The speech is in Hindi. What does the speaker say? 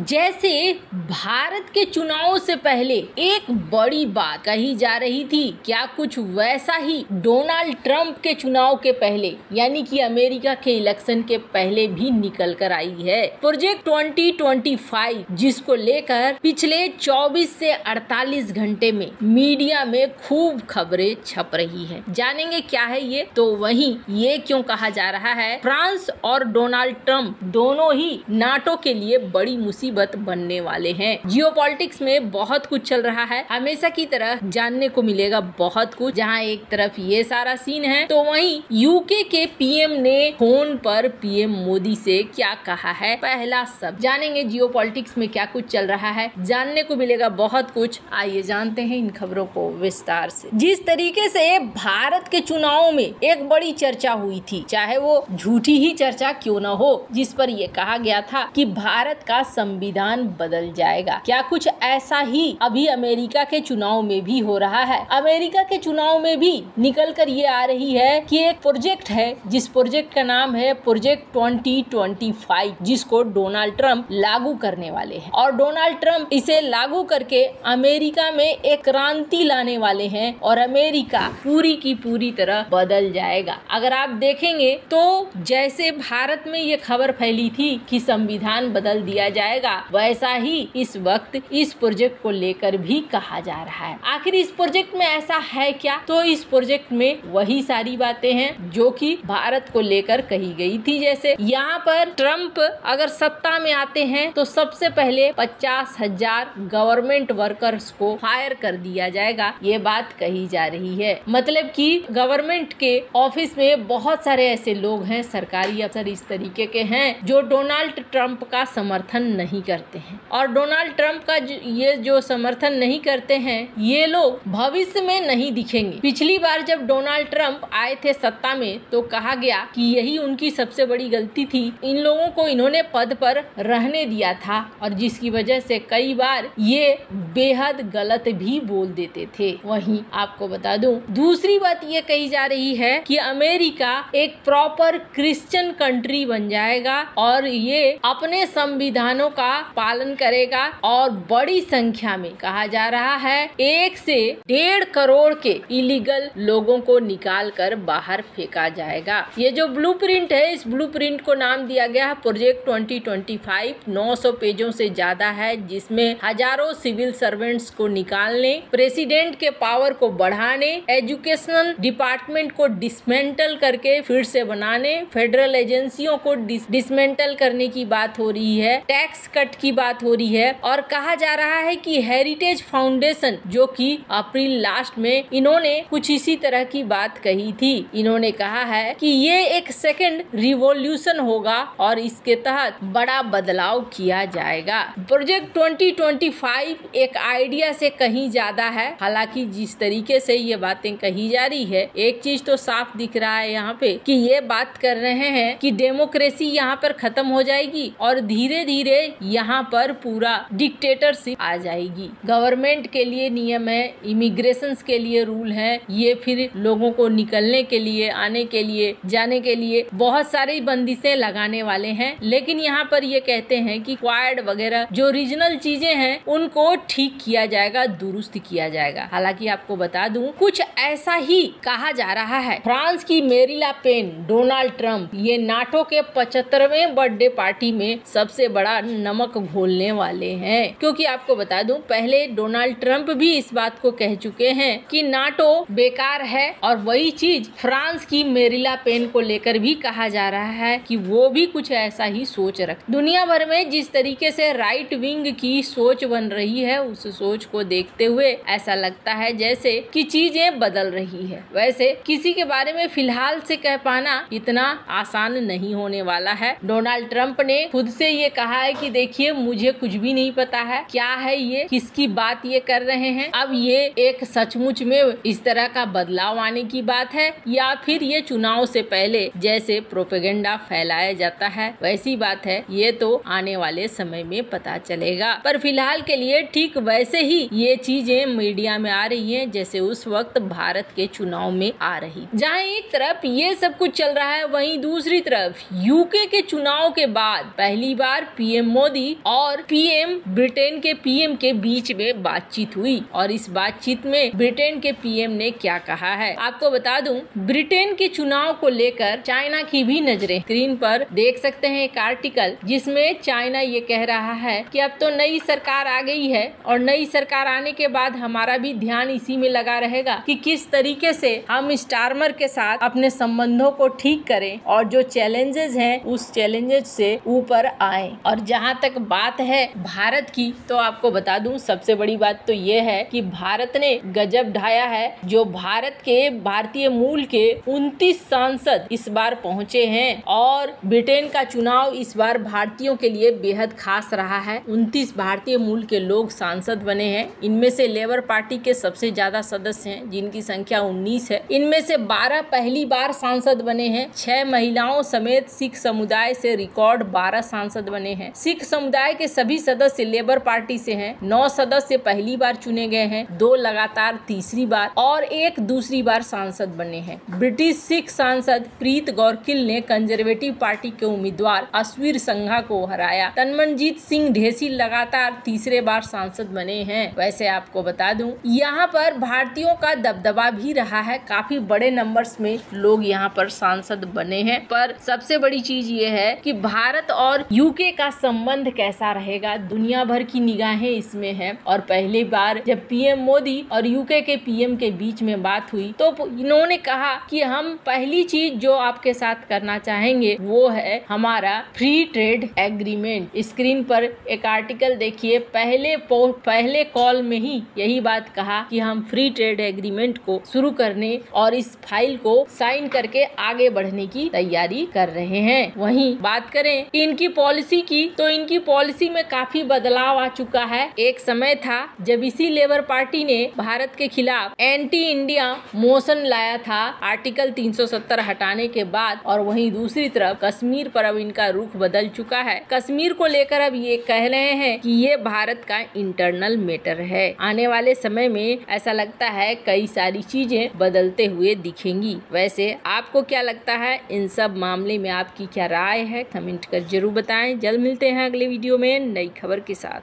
जैसे भारत के चुनाव से पहले एक बड़ी बात कही जा रही थी, क्या कुछ वैसा ही डोनाल्ड ट्रंप के चुनाव के पहले यानी कि अमेरिका के इलेक्शन के पहले भी निकल कर आई है। प्रोजेक्ट 2025 जिसको लेकर पिछले 24 से 48 घंटे में मीडिया में खूब खबरें छप रही है। जानेंगे क्या है ये, तो वहीं ये क्यों कहा जा रहा है फ्रांस और डोनाल्ड ट्रंप दोनों ही नाटो के लिए बड़ी मुसीबत बनने वाले हैं। जियोपॉलिटिक्स में बहुत कुछ चल रहा है, हमेशा की तरह जानने को मिलेगा बहुत कुछ। जहां एक तरफ ये सारा सीन है तो वहीं यूके के पीएम ने फोन पर पीएम मोदी से क्या कहा है, पहला सब जानेंगे। जियोपॉलिटिक्स में क्या कुछ चल रहा है जानने को मिलेगा बहुत कुछ। आइए जानते हैं इन खबरों को विस्तार से। जिस तरीके से भारत के चुनाव में एक बड़ी चर्चा हुई थी, चाहे वो झूठी ही चर्चा क्यों न हो, जिस पर यह कहा गया था कि भारत का संविधान बदल जाएगा, क्या कुछ ऐसा ही अभी अमेरिका के चुनाव में भी हो रहा है। अमेरिका के चुनाव में भी निकल कर ये आ रही है कि एक प्रोजेक्ट है जिस प्रोजेक्ट का नाम है प्रोजेक्ट 2025, जिसको डोनाल्ड ट्रंप लागू करने वाले हैं और डोनाल्ड ट्रंप इसे लागू करके अमेरिका में एक क्रांति लाने वाले हैं और अमेरिका पूरी की पूरी तरह बदल जाएगा। अगर आप देखेंगे तो जैसे भारत में ये खबर फैली थी कि संविधान बदल दिया जाएगा, वैसा ही इस वक्त इस प्रोजेक्ट को लेकर भी कहा जा रहा है। आखिर इस प्रोजेक्ट में ऐसा है क्या? तो इस प्रोजेक्ट में वही सारी बातें हैं जो कि भारत को लेकर कही गई थी। जैसे यहाँ पर ट्रंप अगर सत्ता में आते हैं तो सबसे पहले 50,000 गवर्नमेंट वर्कर्स को फायर कर दिया जाएगा, ये बात कही जा रही है। मतलब कि गवर्नमेंट के ऑफिस में बहुत सारे ऐसे लोग हैं, सरकारी अफसर इस तरीके के हैं जो डोनाल्ड ट्रंप का समर्थन नहीं करते हैं और डोनाल्ड ट्रंप का ये जो समर्थन नहीं करते हैं ये लोग भविष्य में नहीं दिखेंगे। पिछली बार जब डोनाल्ड ट्रंप आए थे सत्ता में तो कहा गया कि यही उनकी सबसे बड़ी गलती थी, इन लोगों को इन्होंने पद पर रहने दिया था और जिसकी वजह से कई बार ये बेहद गलत भी बोल देते थे। वहीं आपको बता दूं दूसरी बात ये कही जा रही है कि अमेरिका एक प्रॉपर क्रिश्चियन कंट्री बन जाएगा और ये अपने संविधानों का पालन करेगा और बड़ी संख्या में कहा जा रहा है 1 से 1.5 करोड़ के इलीगल लोगों को निकाल कर बाहर फेंका जाएगा। ये जो ब्लूप्रिंट है, इस ब्लूप्रिंट को नाम दिया गया है प्रोजेक्ट 2025। 900 पेजों से ज्यादा है, जिसमें हजारों सिविल सर्वेंट्स को निकालने, प्रेसिडेंट के पावर को बढ़ाने, एजुकेशनल डिपार्टमेंट को डिसमेंटल करके फिर से बनाने, फेडरल एजेंसियों को डिसमेंटल करने की बात हो रही है, टैक्स कट की बात हो रही है और कहा जा रहा है कि हेरिटेज फाउंडेशन जो कि अप्रैल लास्ट में इन्होंने कुछ इसी तरह की बात कही थी। इन्होंने कहा है कि ये एक सेकंड रिवॉल्यूशन होगा और इसके तहत बड़ा बदलाव किया जाएगा। प्रोजेक्ट 2025 एक आइडिया से कहीं ज्यादा है। हालांकि जिस तरीके से ये बातें कही जा रही है, एक चीज तो साफ दिख रहा है यहाँ पे कि ये बात कर रहे हैं कि डेमोक्रेसी यहाँ पर खत्म हो जाएगी और धीरे धीरे यहाँ पर पूरा डिक्टेटरशिप आ जाएगी। गवर्नमेंट के लिए नियम है, इमिग्रेशन के लिए रूल है, ये फिर लोगों को निकलने के लिए, आने के लिए, जाने के लिए बहुत सारी बंदिशें लगाने वाले हैं। लेकिन यहाँ पर ये कहते हैं कि क्वाड वगैरह जो रीजनल चीजें हैं उनको ठीक किया जाएगा, दुरुस्त किया जाएगा। हालांकि आपको बता दूं कुछ ऐसा ही कहा जा रहा है। फ्रांस की मेरी ला पेन डोनाल्ड ट्रंप ये नाटो के 75वें बर्थडे पार्टी में सबसे बड़ा नमक घोलने वाले हैं, क्योंकि आपको बता दूं पहले डोनाल्ड ट्रंप भी इस बात को कह चुके हैं कि नाटो बेकार है और वही चीज फ्रांस की मेरी ला पेन को लेकर भी कहा जा रहा है कि वो भी कुछ ऐसा ही सोच रख। दुनिया भर में जिस तरीके से राइट विंग की सोच बन रही है, उस सोच को देखते हुए ऐसा लगता है जैसे कि चीजें बदल रही है। वैसे किसी के बारे में फिलहाल से कह पाना इतना आसान नहीं होने वाला है। डोनाल्ड ट्रंप ने खुद से ये कहा है कि देखिए मुझे कुछ भी नहीं पता है क्या है ये, किसकी बात ये कर रहे हैं। अब ये एक सचमुच में इस तरह का बदलाव आने की बात है या फिर ये चुनाव से पहले जैसे प्रोपेगेंडा फैलाया जाता है वैसी बात है, ये तो आने वाले समय में पता चलेगा। पर फिलहाल के लिए ठीक वैसे ही ये चीजें मीडिया में आ रही हैं जैसे उस वक्त भारत के चुनाव में आ रही। जहाँ एक तरफ ये सब कुछ चल रहा है, वहीं दूसरी तरफ यूके के चुनाव के बाद पहली बार पीएम मोदी मोदी और पीएम ब्रिटेन के पीएम के बीच में बातचीत हुई और इस बातचीत में ब्रिटेन के पीएम ने क्या कहा है आपको बता दूं। ब्रिटेन के चुनाव को लेकर चाइना की भी नजरें, स्क्रीन पर देख सकते हैं एक आर्टिकल जिसमें चाइना ये कह रहा है कि अब तो नई सरकार आ गई है और नई सरकार आने के बाद हमारा भी ध्यान इसी में लगा रहेगा कि किस तरीके से हम स्टार्मर के साथ अपने संबंधों को ठीक करें और जो चैलेंजेस हैं उस चैलेंजेस से ऊपर आए। और जहां तक बात है भारत की, तो आपको बता दूं सबसे बड़ी बात तो ये है कि भारत ने गजब ढाया है। जो भारत के भारतीय मूल के 29 सांसद इस बार पहुंचे हैं और ब्रिटेन का चुनाव इस बार भारतीयों के लिए बेहद खास रहा है। 29 भारतीय मूल के लोग सांसद बने हैं। इनमें से लेबर पार्टी के सबसे ज्यादा सदस्य हैं जिनकी संख्या 19 है। इनमें से 12 पहली बार सांसद बने हैं। 6 महिलाओं समेत सिख समुदाय से रिकॉर्ड 12 सांसद बने हैं। सिख समुदाय के सभी सदस्य लेबर पार्टी से हैं। 9 सदस्य पहली बार चुने गए हैं, 2 लगातार तीसरी बार और 1 दूसरी बार सांसद बने हैं। ब्रिटिश सिख सांसद प्रीत गौरकिल ने कंजर्वेटिव पार्टी के उम्मीदवार असवीर संघा को हराया। तन्मनजीत सिंह ढेसी लगातार तीसरे बार सांसद बने हैं। वैसे आपको बता दूं यहाँ पर भारतीयों का दबदबा भी रहा है, काफी बड़े नंबर्स में लोग यहाँ पर सांसद बने हैं। पर सबसे बड़ी चीज ये है कि भारत और यूके का संबंध कैसा रहेगा, दुनिया भर की निगाहें इसमें हैं। और पहली बार जब पीएम मोदी और यूके के पीएम के बीच में बात हुई तो इन्होंने कहा कि हम पहली चीज जो आपके साथ करना चाहेंगे वो है हमारा फ्री ट्रेड एग्रीमेंट। स्क्रीन पर एक आर्टिकल देखिए, पहले कॉल में ही यही बात कहा कि हम फ्री ट्रेड एग्रीमेंट को शुरू करने और इस फाइल को साइन करके आगे बढ़ने की तैयारी कर रहे हैं। वहीं बात करें इनकी पॉलिसी की, तो इनकी पॉलिसी में काफी बदलाव आ चुका है। एक समय था जब इसी लेबर पार्टी ने भारत के खिलाफ एंटी इंडिया मोशन लाया था आर्टिकल 370 हटाने के बाद, और वहीं दूसरी तरफ कश्मीर पर अब इनका रुख बदल चुका है। कश्मीर को लेकर अब ये कह रहे हैं कि ये भारत का इंटरनल मैटर है। आने वाले समय में ऐसा लगता है कई सारी चीजें बदलते हुए दिखेंगी। वैसे आपको क्या लगता है इन सब मामले में, आपकी क्या राय है, कमेंट कर जरूर बताएं। जल्द मिलते हैं अगले वीडियो में नई खबर के साथ।